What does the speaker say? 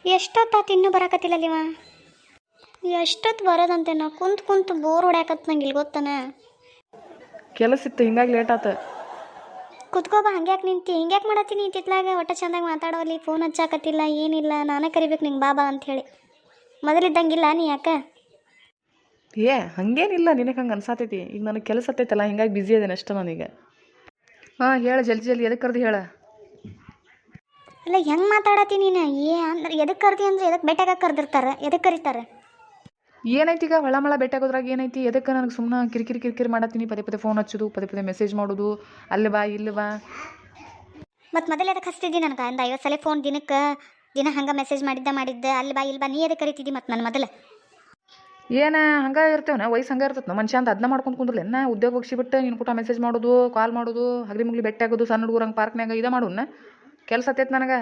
ಎಷ್ಟೊತ್ತಾತು ಇನ್ನೂ ಬರಾಕತ್ತಿಲ್ಲಲ್ಲಿವ? ಎಷ್ಟೊತ್ತು ಬರೋದಂತೆ? ನಾ ಕುಂತು ಬೋರ್ ಹೊಡ್ಯಾಕತ್ ನಂಗೆ ಇಲ್ಲಿ ಗೊತ್ತಾನ. ಕೆಲಸ ಇತ್ತು ಹಿಂಗಾಗಿ ಲೇಟ್ ಆತ. ಕುತ್ಕೋಬಾ, ಹಂಗ್ಯಾಕೆ ನಿಂತಿ? ಹಿಂಗ್ಯಾಕೆ ಮಾಡತ್ತೀನಿ ತಿತ್ಲಾಗ? ಒಟ್ಟ ಚಂದಾಗ ಮಾತಾಡೋಲ್ಲಿ, ಫೋನ್ ಹಚ್ಚಾಕತ್ತಿಲ್ಲ, ಏನಿಲ್ಲ. ನಾನೇ ಕರಿಬೇಕು ನಿಂಗೆ ಬಾಬಾ ಅಂಥೇಳಿ. ಮೊದಲಿದ್ದಂಗಿಲ್ಲ ನೀ ಯಾಕೆ? ಹಂಗೇನಿಲ್ಲ, ನಿನಗೆ ಹಂಗೆ ಅನ್ಸಾತೈತಿ. ಈಗ ನನಗೆ ಕೆಲಸ ಹತ್ತೈತಲ್ಲ, ಹಿಂಗಾಗಿ ಬ್ಯುಸಿ ಅದೇನೆ ಅಷ್ಟೇ ನನಗೆ. ಹಾಂ ಹೇಳು, ಜಲ್ದಿ ಎದಕ್ಕೆ ಕರ್ದು ಹೇಳ. ಅಲ್ಲ, ಹೆಂಗೆ ಮಾತಾಡತ್ತಿ ನೀನು? ಅಂದ್ರೆ ಎದಕ್ಕೆ ಕರ್ದಿ? ಅಂದ್ರೆ ಎದಕ್ಕೆ ಬೆಟ್ಟಾಗ ಕರೆದಿರ್ತಾರೆ? ಎದಕ್ಕೆ ಕರೀತಾರೆ? ಏನೈತಿ ಈಗ ಹೊಳಮಳ ಭೇಟಿಯಾಗೋದ್ರಾಗ ಏನೈತಿ? ಎದಕ್ಕೆ ನನಗೆ ಸುಮ್ಮನೆ ಕಿರಿಕಿರಿ ಮಾಡತ್ತೀನಿ? ಪದೇ ಫೋನ್ ಹಚ್ಚೋದು, ಪದೇ ಮೆಸೇಜ್ ಮಾಡೋದು, ಅಲ್ಲಿ ಬಾ ಇಲ್ಲಿ ಬಾ. ಮತ್ತು ಮೊದಲು ಎದಕ್ಕೆ ಹಚ್ತಿದ್ದಿ ನನಗೆ? ಒಂದು 50 ಸಲ ಫೋನ್ ದಿನ ಹಂಗೆ ಮೆಸೇಜ್ ಮಾಡಿದ್ದೆ. ಅಲ್ಲಿ ಬಾ ಇಲ್ಲಿ ಬಾ, ನೀ ಎದಕ್ಕೆ ಕರಿತಿದ್ದಿ ಮತ್ತು ನನ್ನ ಮೊದಲು? ಏನು ಹಂಗೆ ಇರ್ತೇವನ? ವಯಸ್ಸು ಹಂಗೆ ಇರ್ತದೆ ಮನುಷ್ಯ ಅಂತ ಅದನ್ನ ಮಾಡ್ಕೊಂಡು ಕುಂದ್ರಲ್ಲ. ಉದ್ಯೋಗ ಹೋಗಿಸಿಬಿಟ್ಟು ನೀನು ಕೂಟ ಮೆಸೇಜ್ ಮಾಡೋದು, ಕಾಲ್ ಮಾಡೋದು, ಹಗಲಿ ಮುಗ್ಲಿ ಭೇಟಿ ಆಗೋದು, ಸಣ್ಣ ಹುಡುಗರು ಹಂಗೆ ಪಾರ್ಕ್ನಾಗ ಇದೇ ಮಾಡೋಣ. ಕೆಲಸ ಹತ್ತೈತೆ ನನಗೆ.